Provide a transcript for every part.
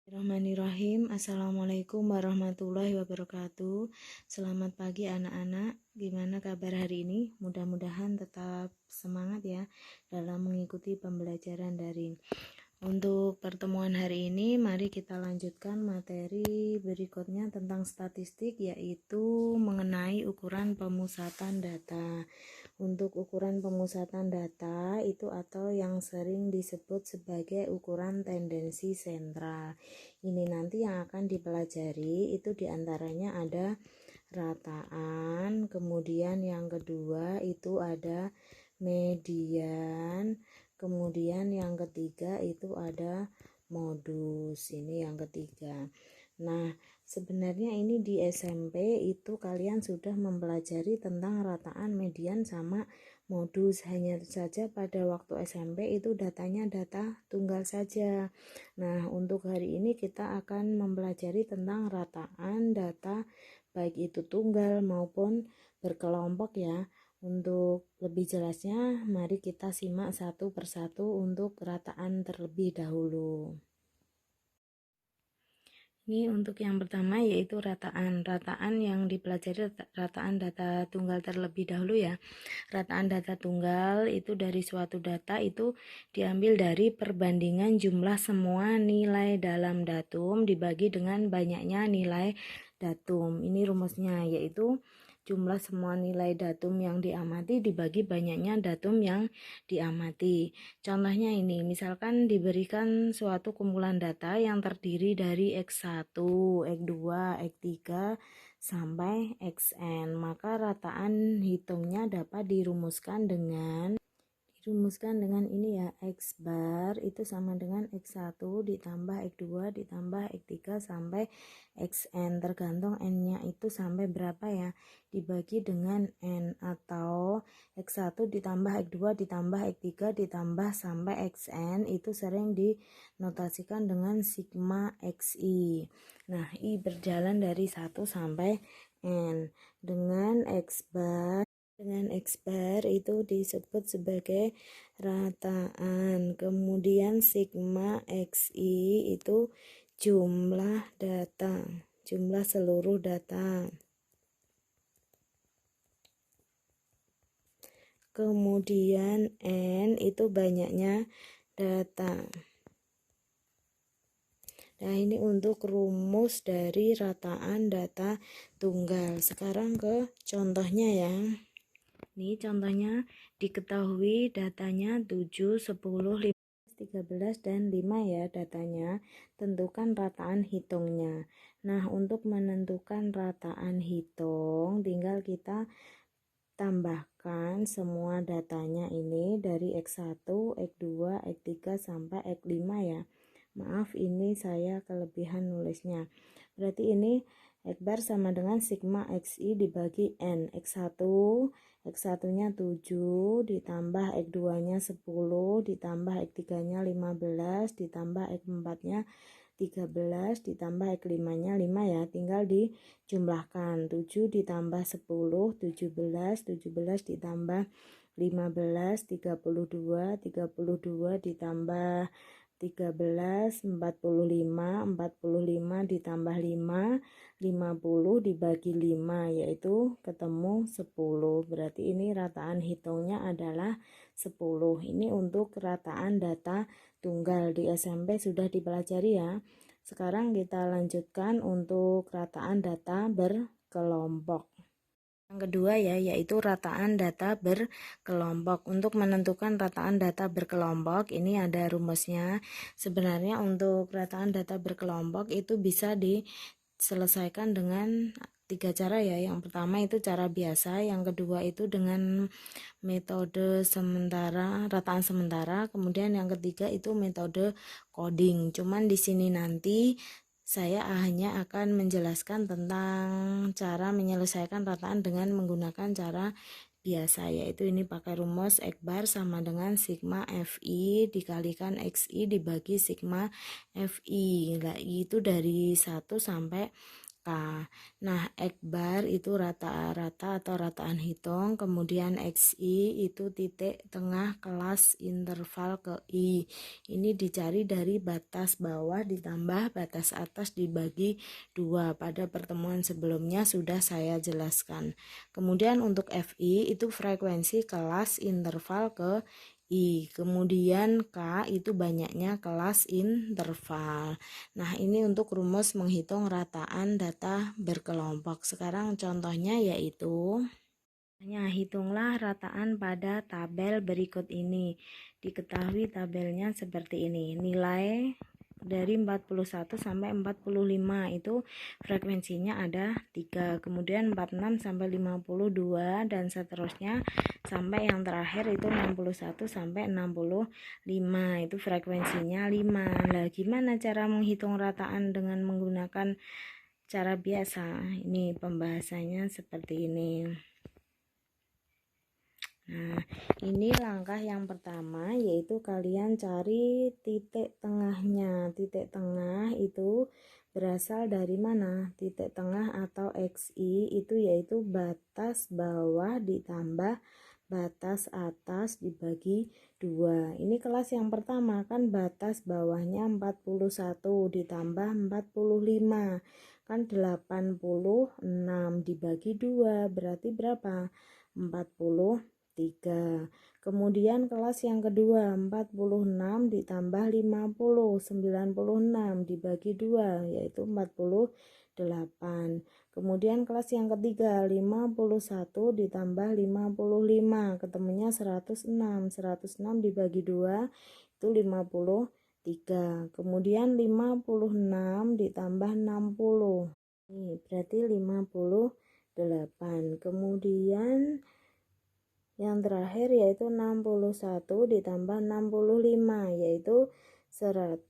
Bismillahirrahmanirrahim. Assalamualaikum warahmatullahi wabarakatuh. Selamat pagi anak-anak. Gimana kabar hari ini? Mudah-mudahan tetap semangat ya dalam mengikuti pembelajaran daring. Untuk pertemuan hari ini, mari kita lanjutkan materi berikutnya tentang statistik, yaitu mengenai ukuran pemusatan data. Untuk ukuran pemusatan data itu atau yang sering disebut sebagai ukuran tendensi sentral. Ini nanti yang akan dipelajari itu diantaranya ada rataan, kemudian yang kedua itu ada median, kemudian yang ketiga itu ada modus. Ini yang ketiga. Nah, sebenarnya ini di SMP itu kalian sudah mempelajari tentang rataan, median sama modus. Hanya saja pada waktu SMP itu datanya data tunggal saja. Nah, untuk hari ini kita akan mempelajari tentang rataan data baik itu tunggal maupun berkelompok ya. Untuk lebih jelasnya, mari kita simak satu persatu untuk rataan terlebih dahulu. Ini untuk yang pertama yaitu rataan. Rataan yang dipelajari rataan data tunggal terlebih dahulu ya. Rataan data tunggal itu dari suatu data itu diambil dari perbandingan jumlah semua nilai dalam datum dibagi dengan banyaknya nilai datum. Ini rumusnya yaitu jumlah semua nilai datum yang diamati dibagi banyaknya datum yang diamati. Contohnya ini, misalkan diberikan suatu kumpulan data yang terdiri dari X1, X2, X3 sampai Xn, maka rataan hitungnya dapat dirumuskan dengan ini ya, X bar itu sama dengan X1 ditambah X2 ditambah X3 sampai Xn, tergantung n-nya itu sampai berapa ya, dibagi dengan n, atau X1 ditambah X2 ditambah X3 ditambah sampai Xn itu sering dinotasikan dengan sigma Xi. Nah, I berjalan dari 1 sampai n. Dengan X bar itu disebut sebagai rataan. Kemudian sigma Xi itu jumlah data, jumlah seluruh data. Kemudian n itu banyaknya data. Nah, ini untuk rumus dari rataan data tunggal. Sekarang ke contohnya ya. Ini contohnya diketahui datanya 7, 10, 15, 13, dan 5 ya datanya. Tentukan rataan hitungnya. Nah, untuk menentukan rataan hitung tinggal kita tambahkan semua datanya ini dari X1, X2, X3 sampai X5 ya. Maaf, ini saya kelebihan nulisnya. Berarti ini X bar sama dengan sigma Xi dibagi N. X1 nya 7 ditambah X2 nya 10 ditambah X3 nya 15 ditambah X4 nya 13 ditambah X5 nya 5 ya, tinggal dijumlahkan. 7 ditambah 10 17, 17 ditambah 15 32, 32 ditambah 13 45, 45 ditambah 5 50 dibagi 5 yaitu ketemu 10. Berarti ini rataan hitungnya adalah 10. Ini untuk rataan data tunggal di SMP sudah dipelajari ya. Sekarang kita lanjutkan untuk rataan data berkelompok. Yang kedua ya, yaitu rataan data berkelompok. Untuk menentukan rataan data berkelompok, ini ada rumusnya. Sebenarnya untuk rataan data berkelompok itu bisa diselesaikan dengan 3 cara ya. Yang pertama itu cara biasa, yang kedua itu dengan metode sementara, rataan sementara, kemudian yang ketiga itu metode coding. Cuman di sini nanti saya hanya akan menjelaskan tentang cara menyelesaikan rataan dengan menggunakan cara biasa, yaitu ini pakai rumus X bar sama dengan sigma Fi dikalikan Xi dibagi sigma Fi. Nah, itu dari 1 sampai K. Nah, X bar itu rata-rata atau rataan hitung, kemudian XI itu titik tengah kelas interval ke I. Ini dicari dari batas bawah ditambah batas atas dibagi 2. Pada pertemuan sebelumnya sudah saya jelaskan. Kemudian untuk FI itu frekuensi kelas interval ke I, kemudian K itu banyaknya kelas interval. Nah, ini untuk rumus menghitung rataan data berkelompok. Sekarang contohnya yaitu, hitunglah rataan pada tabel berikut ini. Diketahui tabelnya seperti ini. Nilai dari 41 sampai 45 itu frekuensinya ada 3, kemudian 46 sampai 52 dan seterusnya sampai yang terakhir itu 61 sampai 65 itu frekuensinya 5. Nah, gimana cara menghitung rataan dengan menggunakan cara biasa? Ini pembahasannya seperti ini. Nah, ini langkah yang pertama, yaitu kalian cari titik tengahnya. Titik tengah itu berasal dari mana? Titik tengah atau XI itu yaitu batas bawah ditambah batas atas dibagi 2. Ini kelas yang pertama, kan batas bawahnya 41 ditambah 45. Kan 86 dibagi 2 berarti berapa? 43. Kemudian kelas yang kedua, 46 ditambah 50, 96 dibagi 2 yaitu 48. Kemudian kelas yang ketiga, 51 ditambah 55, ketemunya 106. 106 dibagi 2 itu 53. Kemudian 56 ditambah 60. Ini berarti 58. Kemudian yang terakhir yaitu 61 ditambah 65 yaitu 126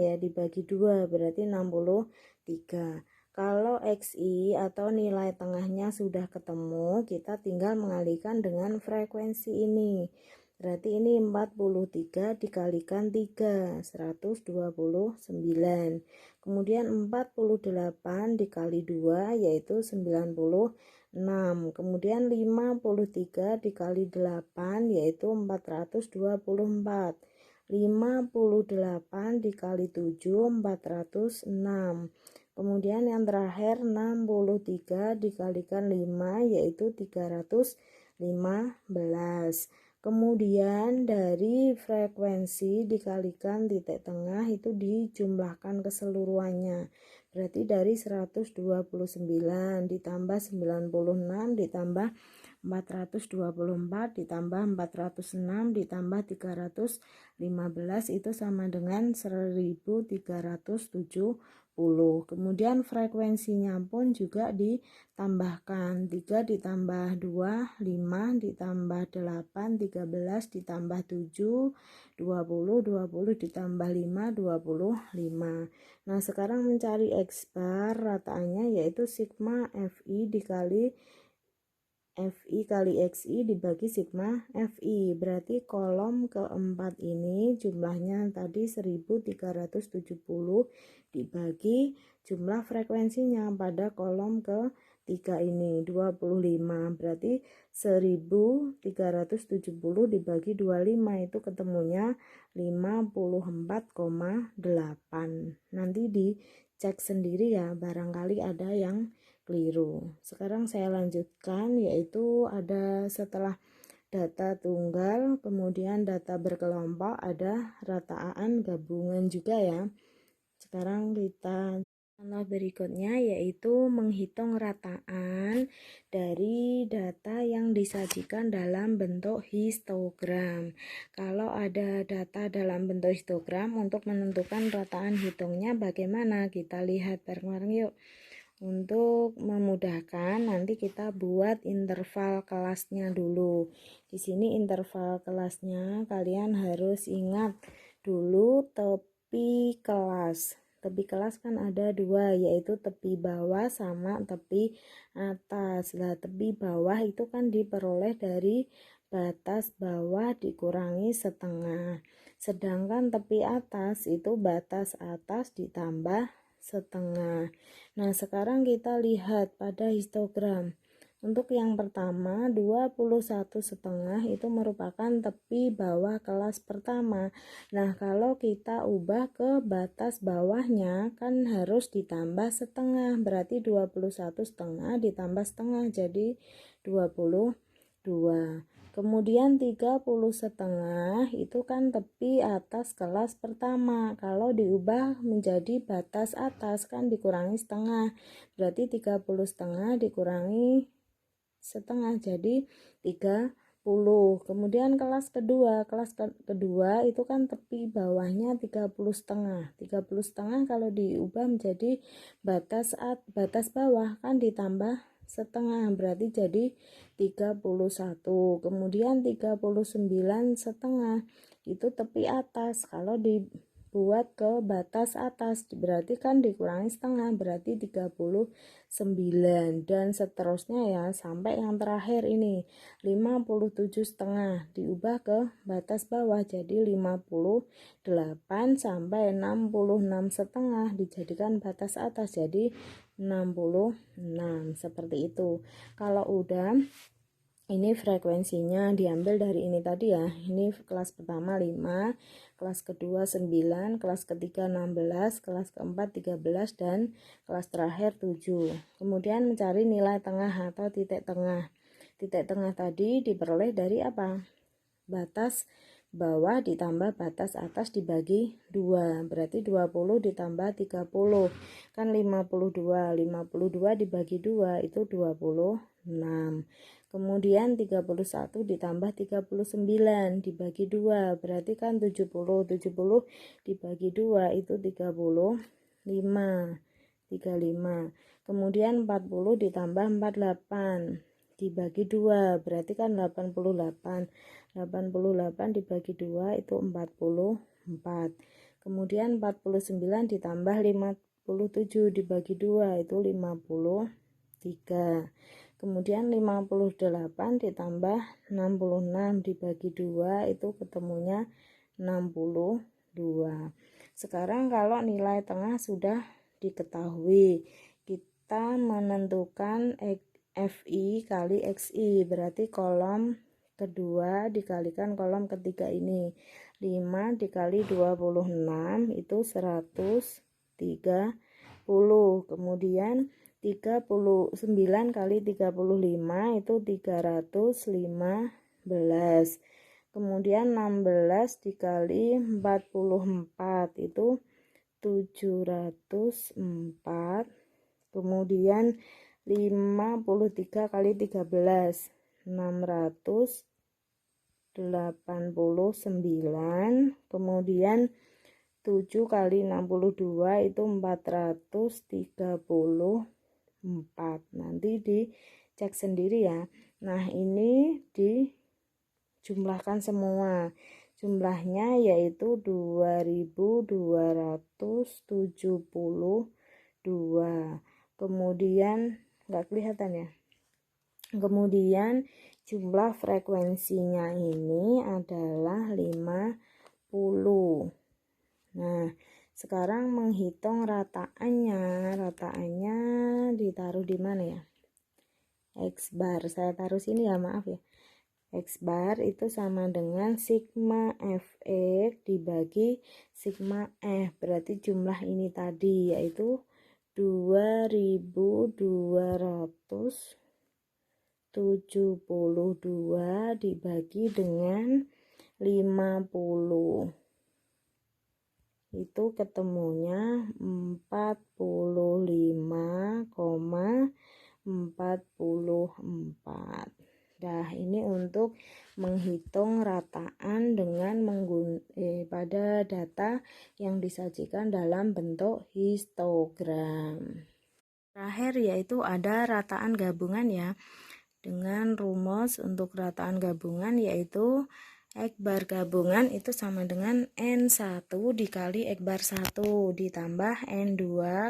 ya, dibagi 2 berarti 63. Kalau XI atau nilai tengahnya sudah ketemu, kita tinggal mengalihkan dengan frekuensi ini. Berarti ini 43 dikalikan 3, 129. Kemudian 48 dikali 2 yaitu 96. Kemudian 53 dikali 8 yaitu 424. 58 dikali 7 406. Kemudian yang terakhir 63 dikalikan 5 yaitu 315. Kemudian dari frekuensi dikalikan titik tengah itu dijumlahkan keseluruhannya. Berarti dari 129 ditambah 96 ditambah 424 ditambah 406 ditambah 315 itu sama dengan 1370. Kemudian frekuensinya pun juga ditambahkan, 3 ditambah 2 5 ditambah 8 13 ditambah 7 20 20 ditambah 5 25. Nah, sekarang mencari X bar rataannya yaitu sigma FI dikali FI kali XI dibagi sigma FI. Berarti kolom keempat ini jumlahnya tadi 1370 dibagi jumlah frekuensinya pada kolom ketiga ini 25. Berarti 1370 dibagi 25 itu ketemunya 54,8. Nanti dicek sendiri ya, barangkali ada yang keliru. Sekarang saya lanjutkan, yaitu ada setelah data tunggal, kemudian data berkelompok, ada rataan gabungan juga ya. Sekarang kita contoh berikutnya yaitu menghitung rataan dari data yang disajikan dalam bentuk histogram. Kalau ada data dalam bentuk histogram, untuk menentukan rataan hitungnya bagaimana? Kita lihat bareng-bareng yuk. Untuk memudahkan nanti kita buat interval kelasnya dulu. Di sini interval kelasnya kalian harus ingat dulu tepi kelas. Tepi kelas kan ada dua, yaitu tepi bawah sama tepi atas. Nah, tepi bawah itu kan diperoleh dari batas bawah dikurangi setengah. Sedangkan tepi atas itu batas atas ditambah setengah. Nah, sekarang kita lihat pada histogram. Untuk yang pertama 21,5 itu merupakan tepi bawah kelas pertama. Nah, kalau kita ubah ke batas bawahnya kan harus ditambah setengah, berarti 21,5 ditambah setengah jadi 22. Kemudian 30,5 itu kan tepi atas kelas pertama. Kalau diubah menjadi batas atas kan dikurangi setengah, berarti 30,5 dikurangi setengah jadi 30. Kemudian kelas kedua itu kan tepi bawahnya 30,5. 30,5 kalau diubah menjadi batas bawah kan ditambah setengah, berarti jadi 31. Kemudian 39,5 itu tepi atas, kalau dibuat ke batas atas berarti kan dikurangi setengah, berarti 39, dan seterusnya ya sampai yang terakhir ini 57,5 diubah ke batas bawah jadi 58 sampai 66,5 dijadikan batas atas jadi 66, seperti itu. Kalau udah ini frekuensinya diambil dari ini tadi ya, ini kelas pertama 5, kelas kedua 9, kelas ketiga 16, kelas keempat 13, dan kelas terakhir 7. Kemudian mencari nilai tengah atau titik tengah. Titik tengah tadi diperoleh dari apa? Batas bawah ditambah batas atas dibagi 2, berarti 20 ditambah 30 kan 52. 52 dibagi 2 itu 26. Kemudian 31 ditambah 39 dibagi 2 berarti kan 70. 70 dibagi 2 itu 35. Kemudian 40 ditambah 48 dibagi 2 berarti kan 88. 88 dibagi 2 itu 44. Kemudian 49 ditambah 57 dibagi 2 itu 53. Kemudian 58 ditambah 66 dibagi 2 itu ketemunya 62. Sekarang kalau nilai tengah sudah diketahui, kita menentukan FI kali XI, berarti kolom kedua dikalikan kolom ketiga ini. 5 dikali 26 itu 130. Kemudian 39 kali 35 itu 315. Kemudian 16 dikali 44 itu 704. Kemudian 53 kali 13 689. Kemudian 7 kali 62 itu 434. Nanti dicek sendiri ya. Nah, ini dijumlahkan semua. Jumlahnya yaitu 2272. Kemudian nggak kelihatan ya. Kemudian jumlah frekuensinya ini adalah 50. Nah, sekarang menghitung rataannya. Rataannya ditaruh di mana ya? X bar. Saya taruh sini ya, maaf ya. X bar itu sama dengan sigma Fx dibagi sigma F. Berarti jumlah ini tadi yaitu 2272 dibagi dengan 50. Itu ketemunya 45,44. Nah, ini untuk menghitung rataan dengan pada data yang disajikan dalam bentuk histogram. Terakhir yaitu ada rataan gabungan ya. Dengan rumus untuk rataan gabungan yaitu X bar gabungan itu sama dengan N1 dikali X bar 1 ditambah N2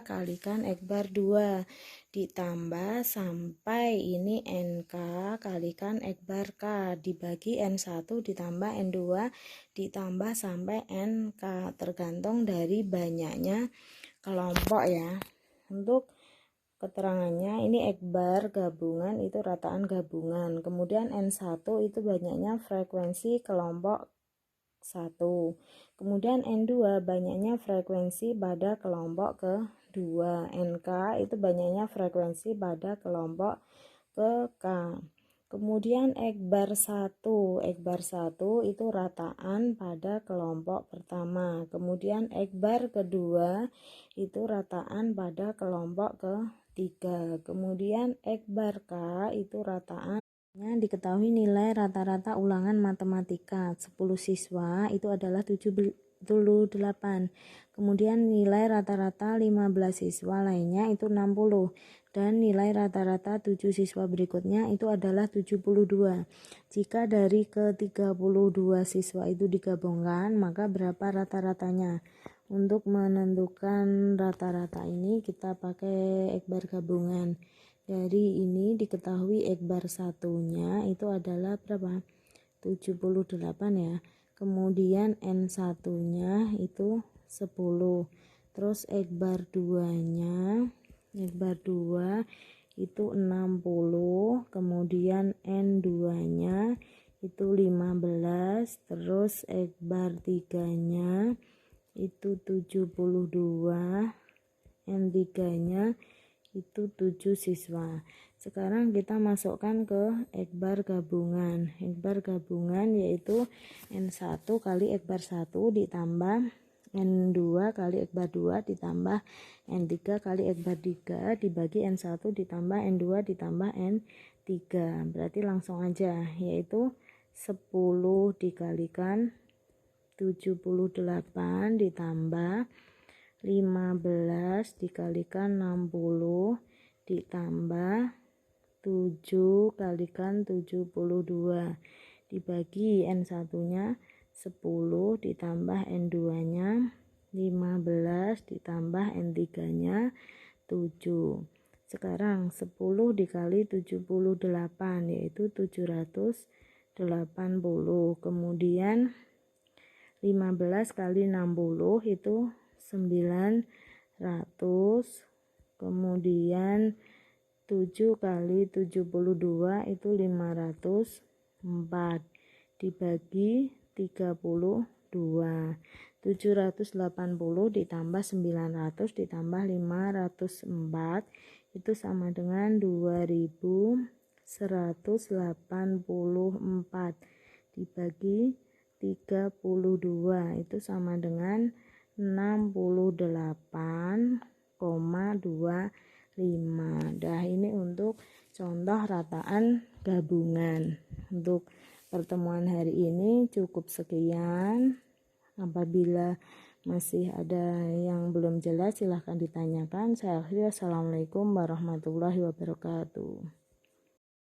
kalikan X bar 2 ditambah sampai ini NK kalikan X bar K dibagi N1 ditambah N2 ditambah sampai NK tergantung dari banyaknya kelompok ya. Untuk keterangannya ini Ekbar gabungan itu rataan gabungan. Kemudian N1 itu banyaknya frekuensi kelompok 1. Kemudian N2 banyaknya frekuensi pada kelompok kedua. NK itu banyaknya frekuensi pada kelompok ke K. Kemudian Ekbar 1 itu rataan pada kelompok pertama. Kemudian Ekbar kedua itu rataan pada kelompok ketiga. Kemudian Ekbar K itu rataan. Diketahui nilai rata-rata ulangan matematika 10 siswa itu adalah 78. Kemudian nilai rata-rata 15 siswa lainnya itu 60. Dan nilai rata-rata 7 siswa berikutnya itu adalah 72. Jika dari ke-32 siswa itu digabungkan, maka berapa rata-ratanya? Untuk menentukan rata-rata ini kita pakai Ekbar gabungan. Dari ini diketahui Ekbar satunya itu adalah berapa? 78 ya. Kemudian N1-nya itu 10. Terus Ekbar 2-nya Ekbar 2 itu 60, kemudian N2-nya itu 15, terus Ekbar 3-nya itu 72, N3-nya itu 7 siswa. Sekarang kita masukkan ke Ekbar gabungan. Ekbar gabungan yaitu N1 kali Ekbar 1 ditambah N2 kali Ekbar 2 ditambah N3 kali Ekbar 3 dibagi N1 ditambah N2 ditambah N3. Berarti langsung aja, yaitu 10 dikalikan 78 ditambah 15 dikalikan 60 ditambah 7 kalikan 72 dibagi N1 nya 10 ditambah N2 nya 15 ditambah N3 nya 7. Sekarang 10 dikali 78 yaitu 780. Kemudian 15 kali 60 itu 900. Kemudian 7 kali 72 itu 504 dibagi 32. 780 ditambah 900 ditambah 504 itu sama dengan 2184 dibagi 32 itu sama dengan 68,25. Nah, ini untuk contoh rataan gabungan. Untuk pertemuan hari ini cukup sekian. Apabila masih ada yang belum jelas silahkan ditanyakan. Saya akhiri. Assalamualaikum warahmatullahi wabarakatuh.